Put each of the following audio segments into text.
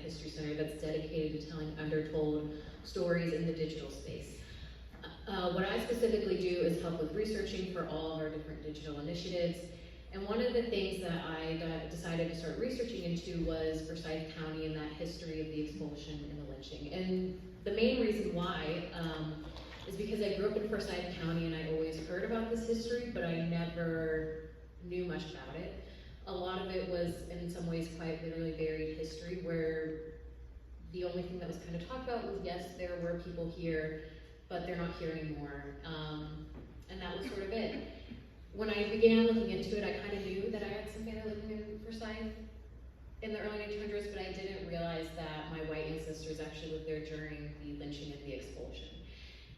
History Center that's dedicated to telling undertold stories in the digital space. What I specifically do is help with researching for all of our different digital initiatives. And one of the things that I decided to start researching into was Forsyth County and that history of the expulsion and the lynching. And the main reason why is because I grew up in Forsyth County and I always heard about this history, but I never knew much about it. A lot of it was in some ways quite literally buried history, where the only thing that was kind of talked about was, yes, there were people here, but they're not here anymore. And that was sort of it. When I began looking into it, I kind of knew that I had some family living in Forsyth in the early 1900s, but I didn't realize that my white ancestors actually lived there during the lynching and the expulsion.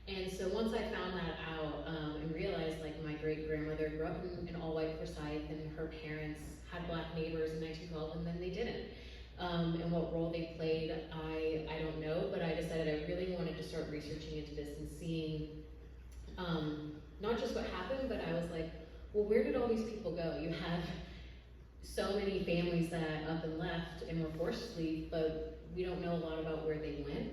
And so once I found that out and realized, like, my great-grandmother grew up in all-white Forsyth, and her parents had black neighbors in 1912, and then they didn't. And what role they played, I don't know, but I decided I really wanted to start researching into this and seeing not just what happened, but I was like, well, where did all these people go? You have so many families that up and left and were forced to leave, but we don't know a lot about where they went.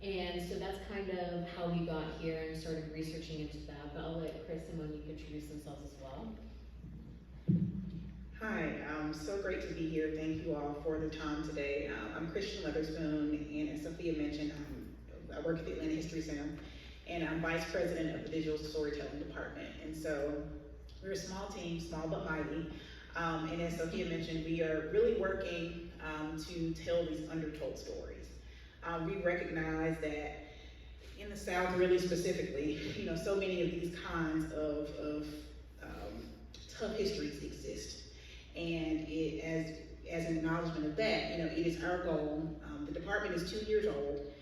And so that's kind of how we got here and started researching into that. But I'll let Chris and Monique introduce themselves as well. Hi, so great to be here. Thank you all for the time today. I'm Christian Leatherspoon, and as Sophia mentioned, I work at the Atlanta History Center, and I'm Vice President of the Digital Storytelling Department. And so we're a small team, small but mighty. And as Sophia mentioned, we are really working to tell these undertold stories. We recognize that in the South, really specifically, so many of these kinds of tough histories exist. And it, as an acknowledgement of that, it is our goal. The department is 2 years old.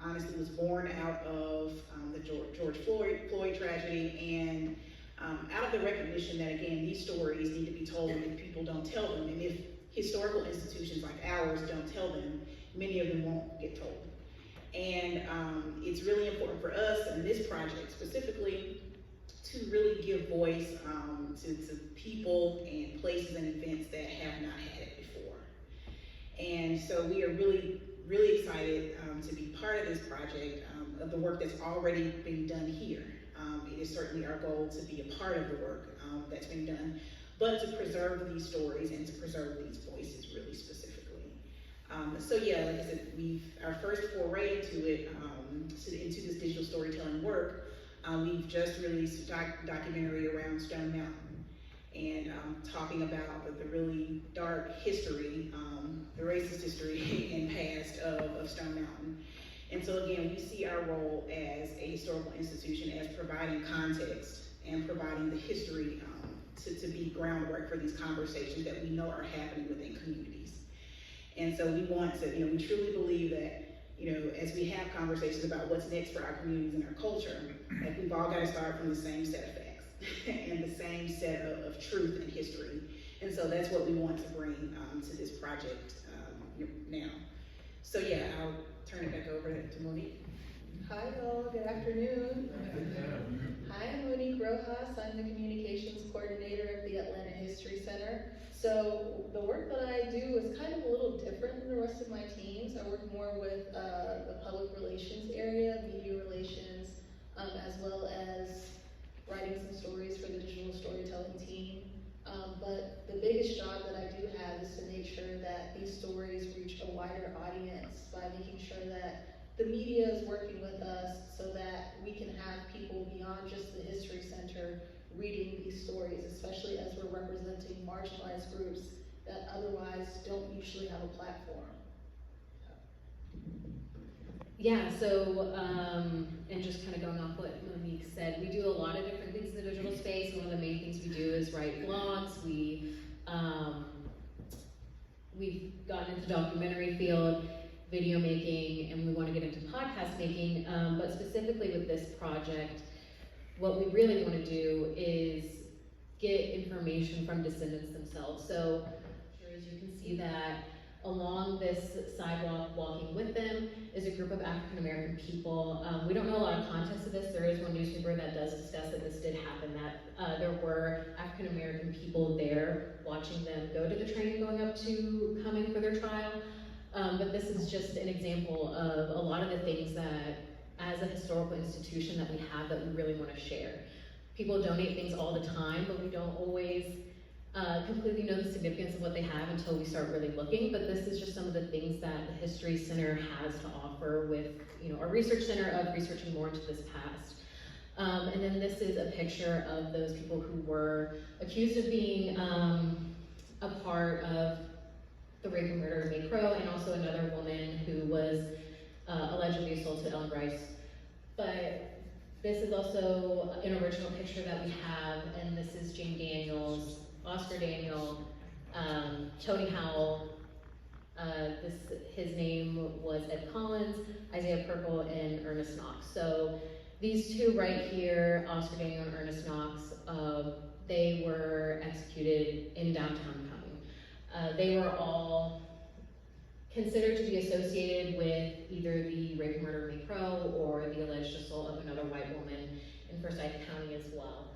Honestly, was born out of the George Floyd tragedy, and out of the recognition that, again, these stories need to be told, and if people don't tell them, and if historical institutions like ours don't tell them, many of them won't get told. And it's really important for us in this project specifically to really give voice to people and places and events that have not had it before. And so we are really, really excited to be part of this project, of the work that's already been done here. It is certainly our goal to be a part of the work that's been done, but to preserve these stories and to preserve these voices really specifically. So yeah, like I said, our first foray into it, into this digital storytelling work, we've just released a documentary around Stone Mountain, and talking about the really dark history, the racist history and past of Stone Mountain. And so again, we see our role as a historical institution as providing context and providing the history to be groundwork for these conversations that we know are happening within communities. And so we want to, we truly believe that, as we have conversations about what's next for our communities and our culture, like, we've all got to start from the same set of facts and the same set of truth and history. And so that's what we want to bring to this project now. So yeah, I'll turn it back over to Monique. Hi y'all, good afternoon. Hi, I'm Monique Rojas. I'm the communications coordinator of the Atlanta History Center. So the work that I do is kind of a little different than the rest of my teams. I work more with the public relations area, media relations, as well as writing some stories for the digital storytelling team. But the biggest job that I do have is to make sure that these stories reach a wider audience by making sure that the media is working with us so that we can have people beyond just the History Center reading these stories, especially as we're representing marginalized groups that otherwise don't usually have a platform. Yeah, so, and just kind of going off what Monique said, we do a lot of different things in the digital space. One of the main things we do is write blogs. We've gotten into the documentary field, video making, and we want to get into podcast making, but specifically with this project, what we really want to do is get information from descendants themselves. So as you can see that along this sidewalk, walking with them, is a group of African American people. We don't know a lot of context of this. There is one newspaper that does discuss that this did happen, that there were African American people there watching them go to the training going up to coming for their trial. But but this is just an example of a lot of the things that, as a historical institution, that we have that we really want to share. People donate things all the time, but we don't always completely know the significance of what they have until we start really looking. But this is just some of the things that the History Center has to offer with, our research center of researching more into this past. And then this is a picture of those people who were accused of being a part of the rape and murder of May Crow, and also another woman who was allegedly assaulted on Bryce. But this is also an original picture that we have, and this is Jane Daniels, Oscar Daniel, Tony Howell. His name was Ed Collins, Isaiah Purple, and Ernest Knox. So these two right here, Oscar Daniel and Ernest Knox, they were executed in downtown Cumming. They were all considered to be associated with either the rape and murder of May Crow or the alleged assault of another white woman in Forsyth County as well.